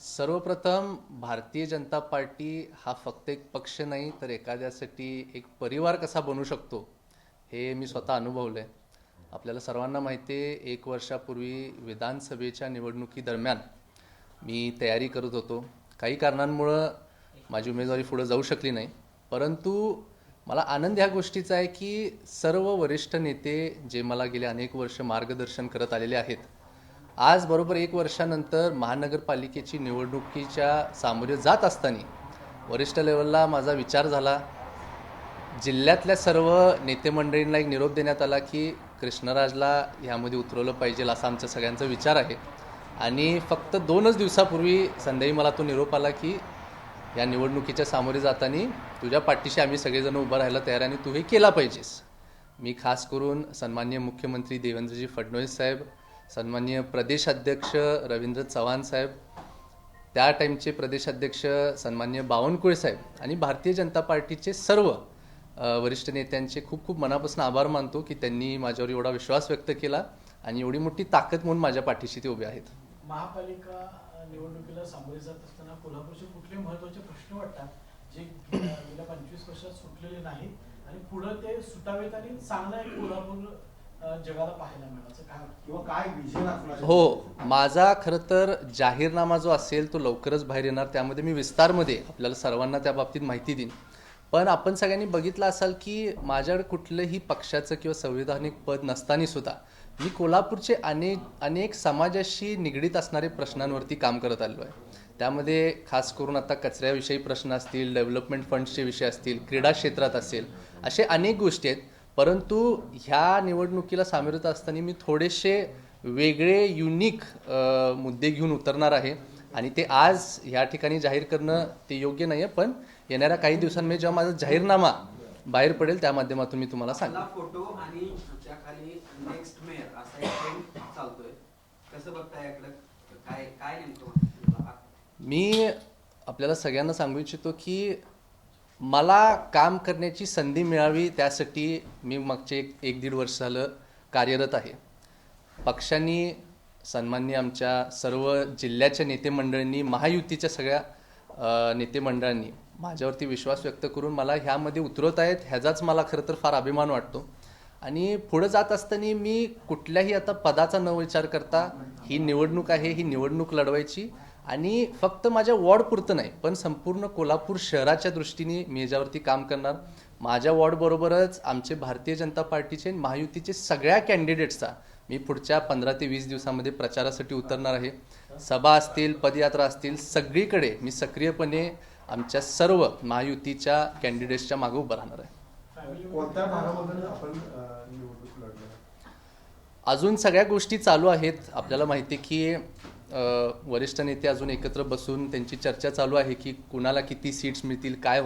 सर्वप्रथम भारतीय जनता पार्टी हा फक्त एक पक्ष नाही तर एखाद्यासाठी एक परिवार कसा बनू शकतो हे मी स्वतः अनुभवलं आहे. आपल्याला सर्वांना माहिती आहे, 1 वर्षापूर्वी विधानसभेच्या निवडणुकीदरम्यान मी तयारी करत होतो. काही कारणांमुळं माझी उमेदवारी पुढे जाऊ शकली नाही, परंतु मला आनंद ह्या गोष्टीचा आहे की सर्व वरिष्ठ नेते जे मला गेले अनेक वर्ष मार्गदर्शन करत आलेले आहेत, आज बरोबर 1 वर्षानंतर महानगरपालिकेची निवडणुकीच्या सामोरे जात असताना वरिष्ठ लेवलला माझा विचार झाला. जिल्ह्यातल्या सर्व नेते मंडळींना एक निरोप देण्यात आला की कृष्णराजला ह्यामध्ये उतरवलं पाहिजे, असा आमचा सगळ्यांचा विचार आहे. आणि फक्त 2च दिवसापूर्वी संध्याकाळी मला तो निरोप आला की या निवडणुकीच्या सामोरे जाताना तुझ्या पाठीशी आम्ही सगळेजण उभं राहायला तयार आहे आणि तू हे केला पाहिजेस. मी खास करून सन्माननीय मुख्यमंत्री देवेंद्रजी फडणवीस साहेब, सन्माननीय प्रदेशाध्यक्ष रवींद्र चव्हाण साहेब, त्या टाईमचे प्रदेशाध्यक्ष सन्माननीय बावनकुळे साहेब आणि भारतीय जनता पार्टीचे सर्व वरिष्ठ नेत्यांचे खूप खूप मनापासून आभार मानतो की त्यांनी माझ्यावर एवढा विश्वास व्यक्त केला आणि एवढी मोठी ताकद म्हणून माझ्या पाठीशी ते उभे आहेत. महापालिका निवडणुकीला सामोरे जात असताना कोल्हापूरचे कुठले महत्त्वाचे प्रश्न वाटतात जे गेल्या 25 वर्षात सुटलेले नाहीत आणि पुढे ते सुटावेत आणि चांगला एक कोल्हापूर जगाला पाहायला मिळायचं काय किंवा काय विजन असणार? हो, माझा खरं तर जाहीरनामा जो असेल तो लवकरच बाहेर येणार. त्यामध्ये मी विस्तारमध्ये आपल्याला सर्वांना त्या बाबतीत माहिती देईन. पण आपण सगळ्यांनी बघितलं असाल की माझ्याकडे कुठलंही पक्षाचं किंवा संविधानिक पद नसताना सुद्धा मी कोल्हापूरचे अनेक समाजाशी निगडीत असणारे प्रश्नांवरती काम करत आलो आहे. त्यामध्ये खास करून आता कचऱ्याविषयी प्रश्न असतील, डेव्हलपमेंट फंड्सचे विषय असतील, क्रीडा क्षेत्रात असेल, असे अनेक गोष्टी आहेत. परंतु ह्या निवडणुकीला सामोरे जात असताना मी थोडेसे वेगळे युनिक मुद्दे घेऊन उतरणार आहे आणि ते आज ह्या ठिकाणी जाहीर करणं ते योग्य नाही आहे. पण येणाऱ्या काही दिवसांमध्ये जेव्हा माझा जाहीरनामा बाहेर पडेल त्या माध्यमातून मी तुम्हाला सांगेन. फोटो आणि त्याखाली नेक्स्ट मेयर असा एक ट्रेंड चालतोय, कसं बघताय याकडे? काय काय नेमकं मी आपल्याला सगळ्यांना सांगू इच्छितो की मला काम करण्याची संधी मिळावी त्यासाठी मी मागचे 1-1.5 वर्ष झालं कार्यरत आहे. पक्षांनी, सन्माननीय आमच्या सर्व जिल्ह्याच्या नेते मंडळींनी, महायुतीच्या सगळ्या नेते मंडळांनी माझ्यावरती विश्वास व्यक्त करून मला ह्यामध्ये उतरवत आहेत. ह्याचाच मला खरं तर फार अभिमान वाटतो. आणि पुढे जात असताना मी कुठल्याही आता पदाचा न विचार करता ही निवडणूक आहे, ही निवडणूक लढवायची आणि फक्त माझ्या वॉर्डपुरतं नाही पण संपूर्ण कोल्हापूर शहराच्या दृष्टीने मी याच्यावरती काम करणार. माझ्या वॉर्डबरोबरच आमचे भारतीय जनता पार्टीचे महायुतीचे सगळ्या कॅन्डिडेट्सचा मी पुढच्या 15 ते 20 दिवसामध्ये प्रचारासाठी उतरणार आहे. सभा असतील, पदयात्रा असतील, सगळीकडे मी सक्रियपणे आमच्या सर्व महायुतीच्या कॅन्डिडेट्सच्या मागे उभं राहणार आहे. कोणत्या भागामधून आपण निवडणूक लढणार? अजून सगळ्या गोष्टी चालू आहेत. आपल्याला माहिती आहे की वरिष्ठ नेते अजून एकत्र बसून त्यांची चर्चा चालू आहे की कुणाला किती सीट्स मिळतील, काय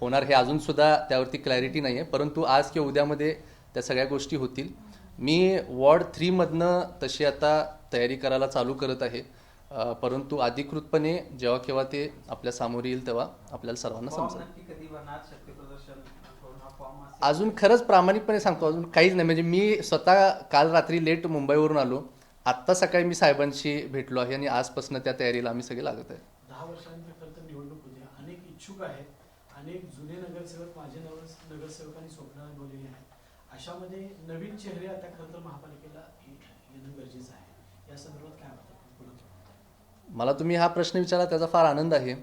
होणार हे अजूनसुद्धा त्यावरती क्लॅरिटी नाही आहे. परंतु आज किंवा उद्यामध्ये त्या सगळ्या गोष्टी होतील. मी वॉर्ड 3मधनं तशी आता तयारी करायला चालू करत आहे. परंतु अधिकृतपणे जेव्हा केव्हा ते आपल्या समोर येईल तेव्हा आपल्याला सर्वांना समजेल. अजून खरंच प्रामाणिकपणे सांगतो, अजून काहीच नाही. म्हणजे मी स्वतः काल रात्री लेट मुंबईवरून आलो, आत्ता सकाळी मी साहेबांशी भेटलो आहे आणि आजपासून त्या तयारीला आम्ही सगळे लागत आहे. 10 वर्षांनंतर खरं तर निवडणूक होती. अनेक इच्छुक आहेत, अनेक जुने नगरसेवक, माझे नगरसेवकांनी स्वप्न बोललेली आहेत. अशामध्ये नवीन चेहरे आता खरं तर महापालिकेला येणं गरजेचं आहे. या संदर्भात काय वाटतं? मला तुम्ही हा प्रश्न विचारला त्याचा फार आनंद आहे.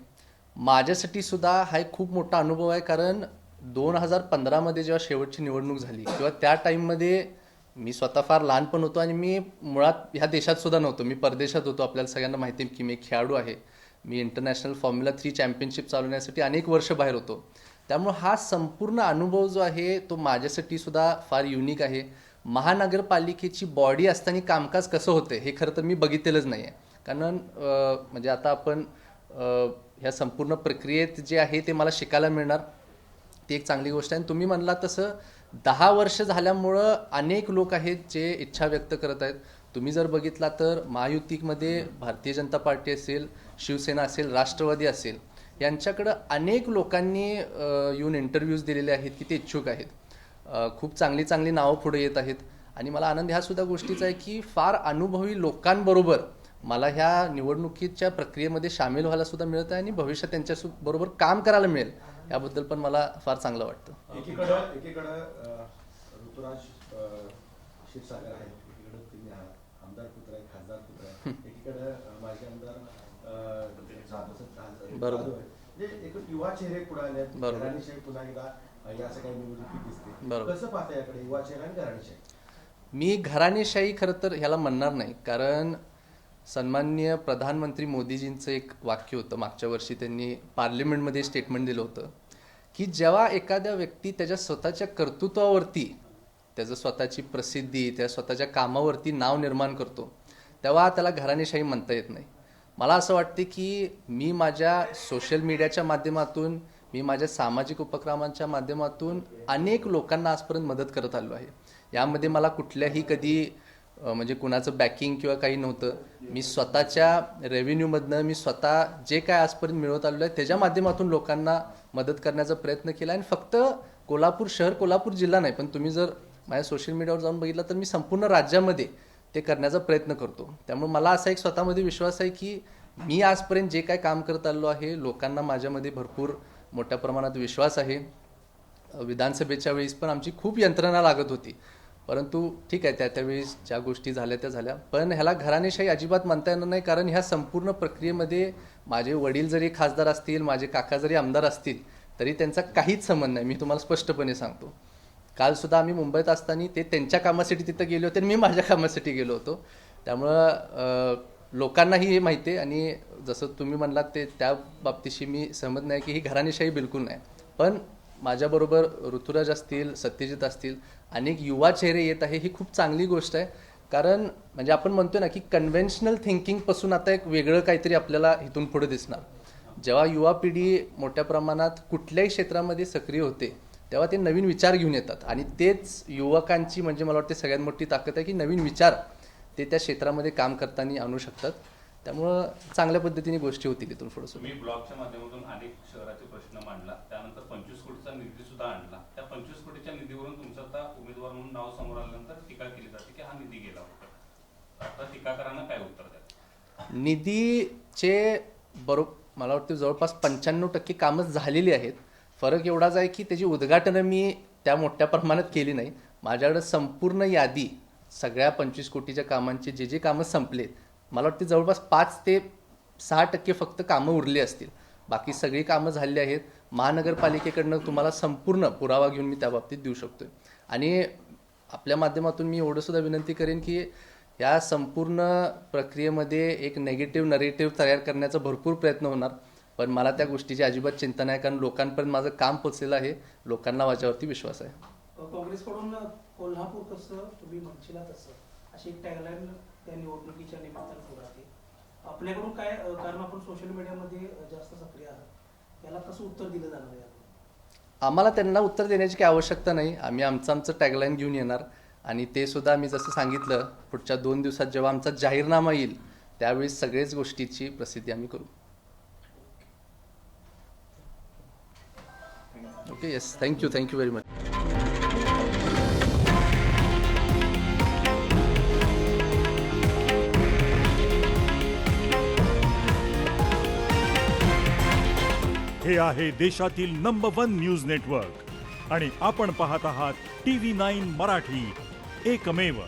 माझ्यासाठी सुद्धा हा एक खूप मोठा अनुभव आहे. कारण 2015मध्ये जेव्हा शेवटची निवडणूक झाली किंवा त्या टाईममध्ये मी स्वतः फार लहान पण होतो आणि मी मुळात ह्या देशात सुद्धा नव्हतो, मी परदेशात होतो. आपल्याला सगळ्यांना माहिती आहे की मी एक खेळाडू आहे. मी इंटरनॅशनल फॉर्म्युला 3 चॅम्पियनशिप चालवण्यासाठी अनेक वर्ष बाहेर होतो. त्यामुळे हा संपूर्ण अनुभव जो आहे तो माझ्यासाठी सुद्धा फार युनिक आहे. महानगरपालिकेची बॉडी असताना कामकाज कसं होतं हे खरं तर मी बघितलेलंच नाही आहे. कारण म्हणजे आता आपण ह्या संपूर्ण प्रक्रियेत जे आहे ते मला शिकायला मिळणार, ती एक चांगली गोष्ट आहे. तुम्ही म्हणला तसं 10 वर्ष झाल्यामुळं अनेक लोक आहेत जे इच्छा व्यक्त करत आहेत. तुम्ही जर बघितला तर महायुतीमध्ये भारतीय जनता पार्टी असेल, शिवसेना असेल, राष्ट्रवादी असेल, यांच्याकडं अनेक लोकांनी येऊन इंटरव्ह्यूज दिलेले आहेत की ते इच्छुक आहेत. खूप चांगली चांगली नावं पुढे येत आहेत आणि मला आनंद ह्या सुद्धा गोष्टीचा आहे की फार अनुभवी लोकांबरोबर मला ह्या निवडणुकीच्या प्रक्रियेमध्ये सामील व्हायला सुद्धा मिळत आहे आणि भविष्यात त्यांच्याबरोबर काम करायला मिळेल याबद्दल पण मला फार चांगलं वाटतं. एकीकडं ऋतुराज क्षीरसागर आहेत, एकीकडे तुम्ही आहात, आमदार पुत्र आहे, खासदार पुत्र आहे, एकीकडे माजी आमदार बरोबर. म्हणजे एक युवा चेहरे पुढे आले आहेत. बरोबर. घराणेशाही पुन्हा एकदा या सगळ्या निवडणुकीत दिसते. बरोबर. कसं पाहता याकडे युवा चेहरा आणि घराणेशाही? मी घराणेशाही खरं तर ह्याला म्हणणार नाही, कारण सन्माननीय प्रधानमंत्री मोदीजींचं एक वाक्य होतं, मागच्या वर्षी त्यांनी पार्लिमेंटमध्ये स्टेटमेंट दिलं होतं की जेव्हा एखाद्या व्यक्ती त्याच्या स्वतःच्या कर्तृत्वावरती, त्याचं स्वतःची प्रसिद्धी, त्या स्वतःच्या कामावरती नाव निर्माण करतो तेव्हा त्याला घराणेशाही म्हणता येत नाही. मला असं वाटते की मी माझ्या सोशल मीडियाच्या माध्यमातून, मी माझ्या सामाजिक उपक्रमांच्या माध्यमातून अनेक लोकांना आजपर्यंत मदत करत आलो आहे. यामध्ये मला कुठल्याही कधी म्हणजे कुणाचं बॅकिंग किंवा काही नव्हतं. मी स्वतःच्या रेव्हेन्यूमधनं मी स्वतः जे काय आजपर्यंत मिळवत आलेलो आहे त्याच्या माध्यमातून लोकांना मदत करण्याचा प्रयत्न केला. आणि फक्त कोल्हापूर शहर, कोल्हापूर जिल्हा नाही, पण तुम्ही जर माझ्या सोशल मीडियावर जाऊन बघितलं तर मी संपूर्ण राज्यामध्ये ते करण्याचा प्रयत्न करतो. त्यामुळे मला असा एक स्वतःमध्ये विश्वास आहे की मी आजपर्यंत जे काय काम करत आलो आहे, लोकांना माझ्यामध्ये भरपूर मोठ्या प्रमाणात विश्वास आहे. विधानसभेच्या वेळेस पण आमची खूप यंत्रणा लागत होती, परंतु ठीक आहे, त्यावेळेस ज्या गोष्टी झाल्या त्या झाल्या. पण ह्याला घराणेशाही अजिबात म्हणता येणार नाही, कारण ह्या संपूर्ण प्रक्रियेमध्ये माझे वडील जरी खासदार असतील, माझे काका जरी आमदार असतील, तरी त्यांचा काहीच संबंध नाही. मी तुम्हाला स्पष्टपणे सांगतो. काल सुद्धा आम्ही मुंबईत असताना ते त्यांच्या कामासाठी तिथं गेले होते आणि मी माझ्या कामासाठी गेलो होतो. त्यामुळं लोकांनाही हे माहिती आहे. आणि जसं तुम्ही म्हणलात ते त्या बाबतीशी मी सहमत नाही की ही घराणेशाही बिलकुल नाही. पण माझ्याबरोबर ऋतुराज असतील, सत्यजित असतील, अनेक युवा चेहरे येत आहे, ही खूप चांगली गोष्ट आहे. कारण म्हणजे आपण म्हणतो ना की कन्व्हेन्शनल थिंकिंगपासून आता एक वेगळं काहीतरी आपल्याला इथून पुढे दिसणार. जेव्हा युवा पिढी मोठ्या प्रमाणात कुठल्याही क्षेत्रामध्ये सक्रिय होते तेव्हा ते नवीन विचार घेऊन येतात. आणि तेच युवकांची म्हणजे मला वाटते सगळ्यात मोठी ताकद आहे की नवीन विचार ते त्या क्षेत्रामध्ये काम करताना आणू शकतात. त्यामुळं चांगल्या पद्धतीने गोष्टी होतील इथून पुढे. तुम्ही ब्लॉगच्या माध्यमातून अनेक शहराचे प्रश्न मांडला, त्यानंतर 25 कोटीचा निधी सुद्धा आणला. त्या 25 कोटीच्या निधीवरून तुमचं आता उमेदवार म्हणून नाव समोर आल्यानंतर टीका केली जाते की हा निधी गेला होता. आता टीकाकारांना काय उत्तर द्या? निधीचे मला वाटतं जवळपास 95% कामं झालेली आहेत. फरक एवढाच आहे की त्याची उद्घाटनं मी त्या मोठ्या प्रमाणात केली नाही. माझ्याकडे संपूर्ण यादी सगळ्या 25 कोटीच्या कामांचे जे कामं संपलेत, मला वाटते जवळपास 5 ते 6% फक्त कामं उरली असतील. बाकी सगळी कामं झालेली आहेत. महानगरपालिकेकडनं तुम्हाला संपूर्ण पुरावा घेऊन मी त्या बाबतीत देऊ शकतोय. आणि आपल्या माध्यमातून मी एवढं सुद्धा विनंती करेन की या संपूर्ण प्रक्रियेमध्ये एक नेगेटिव्ह नरेटिव्ह तयार करण्याचा भरपूर प्रयत्न होणार, पण मला त्या गोष्टीची अजिबात चिंता नाही, कारण लोकांपर्यंत माझं काम पोचलेलं आहे. लोकांना माझ्यावरती विश्वास आहे. काँग्रेसकडून कोल्हापूर कसं तुम्ही म्हणशील तसं अशी एक टॅगलाईन त्या निवडणुकीच्या निमित्तानं पुढे आहे. आपल्याकडून काय, कारण आपण सोशल मीडियामध्ये जास्त सक्रिय आहात, याला कसं उत्तर दिलं जाणार आहे? आम्हाला त्यांना उत्तर देण्याची काही आवश्यकता नाही. आम्ही आमचं टॅगलाईन घेऊन येणार आणि ते सुद्धा मी जसं सांगितलं, पुढच्या 2 दिवसात जेव्हा आमचा जाहीरनामा येईल त्यावेळी सगळेच गोष्टीची प्रसिद्धी आम्ही करू. Okay, yes, thank you very much. हे आहे देशातील नंबर 1 न्यूज नेटवर्क आणि आपण पाहत आहात TV9 मराठी, एकमेव.